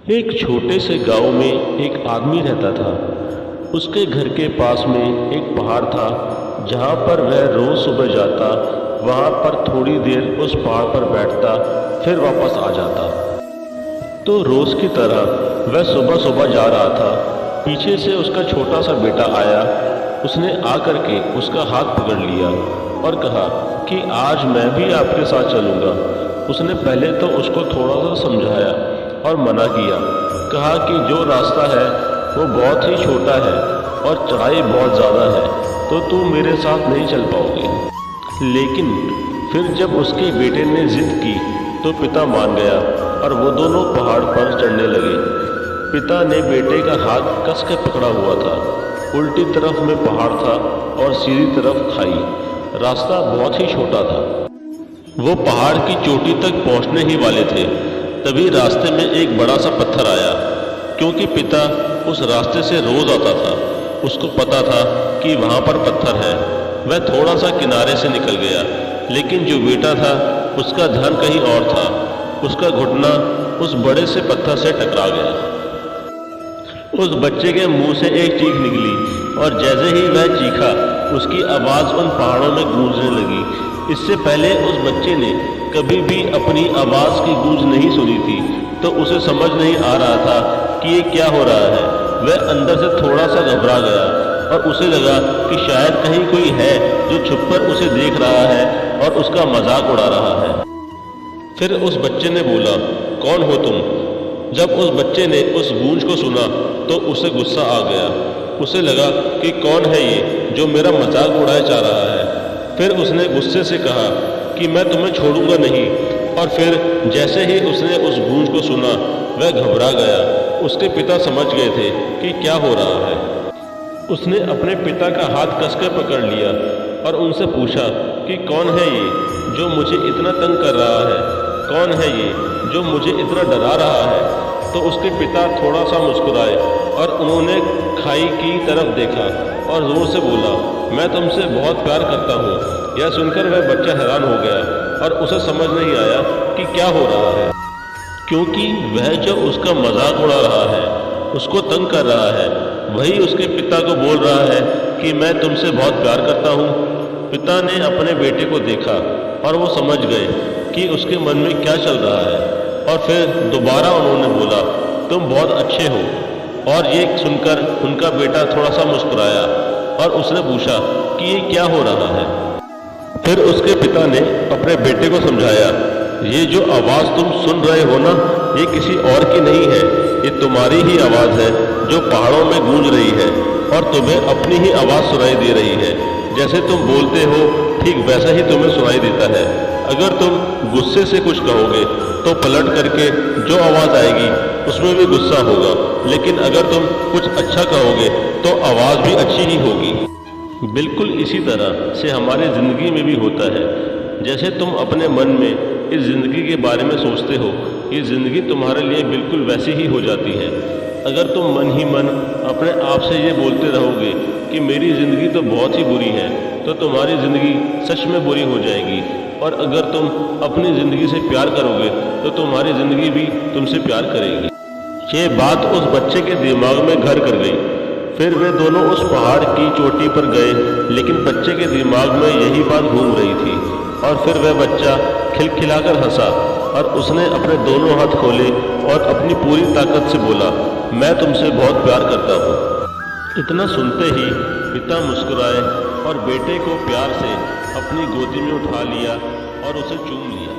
एक छोटे से गांव में एक आदमी रहता था। उसके घर के पास में एक पहाड़ था जहां पर वह रोज सुबह जाता, वहां पर थोड़ी देर उस पहाड़ पर बैठता, फिर वापस आ जाता। तो रोज की तरह वह सुबह सुबह जा रहा था। पीछे से उसका छोटा सा बेटा आया। उसने आकर के उसका हाथ पकड़ लिया और कहा कि आज मैं भी आपके साथ चलूँगा। उसने पहले तो उसको थोड़ा सा समझाया और मना किया, कहा कि जो रास्ता है वो बहुत ही छोटा है और चढ़ाई बहुत ज़्यादा है, तो तू मेरे साथ नहीं चल पाओगे। लेकिन फिर जब उसके बेटे ने जिद की तो पिता मान गया और वो दोनों पहाड़ पर चढ़ने लगे। पिता ने बेटे का हाथ कस के पकड़ा हुआ था। उल्टी तरफ में पहाड़ था और सीधी तरफ खाई। रास्ता बहुत ही छोटा था। वो पहाड़ की चोटी तक पहुंचने ही वाले थे, तभी रास्ते में एक बड़ा सा पत्थर आया। क्योंकि पिता उस रास्ते से रोज आता था, उसको पता था कि वहां पर पत्थर है। वह थोड़ा सा किनारे से निकल गया, लेकिन जो बेटा था उसका ध्यान कहीं और था। उसका घुटना उस बड़े से पत्थर से टकरा गया। उस बच्चे के मुंह से एक चीख निकली और जैसे ही वह चीखा, उसकी आवाज उन पहाड़ों में गूंजने लगी। इससे पहले उस बच्चे ने कभी भी अपनी आवाज की गूंज नहीं सुनी थी, तो उसे समझ नहीं आ रहा था कि ये क्या हो रहा है। वह अंदर से थोड़ा सा घबरा गया और उसे लगा कि शायद कहीं कोई है जो छुपकर उसे देख रहा है और उसका मजाक उड़ा रहा है। फिर उस बच्चे ने बोला, कौन हो तुम? जब उस बच्चे ने उस गूंज को सुना तो उसे गुस्सा आ गया। उसे लगा कि कौन है ये जो मेरा मजाक उड़ाया जा रहा है। फिर उसने गुस्से से कहा कि मैं तुम्हें छोड़ूंगा नहीं। और फिर जैसे ही उसने उस गूंज को सुना, वह घबरा गया। उसके पिता समझ गए थे कि क्या हो रहा है। उसने अपने पिता का हाथ कसकर पकड़ लिया और उनसे पूछा कि कौन है ये जो मुझे इतना तंग कर रहा है? कौन है ये जो मुझे इतना डरा रहा है? तो उसके पिता थोड़ा सा मुस्कुराए और उन्होंने खाई की तरफ देखा और जोर से बोला, मैं तुमसे बहुत प्यार करता हूँ। यह सुनकर वह बच्चा हैरान हो गया और उसे समझ नहीं आया कि क्या हो रहा है, क्योंकि वह जो उसका मजाक उड़ा रहा है, उसको तंग कर रहा है, वही उसके पिता को बोल रहा है कि मैं तुमसे बहुत प्यार करता हूँ। पिता ने अपने बेटे को देखा और वो समझ गए कि उसके मन में क्या चल रहा है। और फिर दोबारा उन्होंने बोला, तुम बहुत अच्छे हो। और ये सुनकर उनका बेटा थोड़ा सा मुस्कुराया और उसने पूछा कि ये क्या हो रहा है। फिर उसके पिता ने अपने बेटे को समझाया, ये जो आवाज़ तुम सुन रहे हो ना, ये किसी और की नहीं है, ये तुम्हारी ही आवाज़ है जो पहाड़ों में गूंज रही है और तुम्हें अपनी ही आवाज़ सुनाई दे रही है। जैसे तुम बोलते हो ठीक वैसा ही तुम्हें सुनाई देता है। अगर तुम गुस्से से कुछ कहोगे तो पलट करके जो आवाज़ आएगी उसमें भी गुस्सा होगा, लेकिन अगर तुम कुछ अच्छा कहोगे तो आवाज़ भी अच्छी ही होगी। बिल्कुल इसी तरह से हमारी ज़िंदगी में भी होता है। जैसे तुम अपने मन में इस ज़िंदगी के बारे में सोचते हो, ये ज़िंदगी तुम्हारे लिए बिल्कुल वैसी ही हो जाती है। अगर तुम मन ही मन अपने आप से ये बोलते रहोगे कि मेरी ज़िंदगी तो बहुत ही बुरी है, तो तुम्हारी ज़िंदगी सच में बुरी हो जाएगी। और अगर तुम अपनी ज़िंदगी से प्यार करोगे तो तुम्हारी ज़िंदगी भी तुमसे प्यार करेगी। ये बात उस बच्चे के दिमाग में घर कर गई। फिर वे दोनों उस पहाड़ की चोटी पर गए, लेकिन बच्चे के दिमाग में यही बात घूम रही थी। और फिर वह बच्चा खिलखिलाकर हंसा और उसने अपने दोनों हाथ खोले और अपनी पूरी ताकत से बोला, मैं तुमसे बहुत प्यार करता हूँ। इतना सुनते ही पिता मुस्कुराए और बेटे को प्यार से अपनी गोदी में उठा लिया और उसे चूम लिया।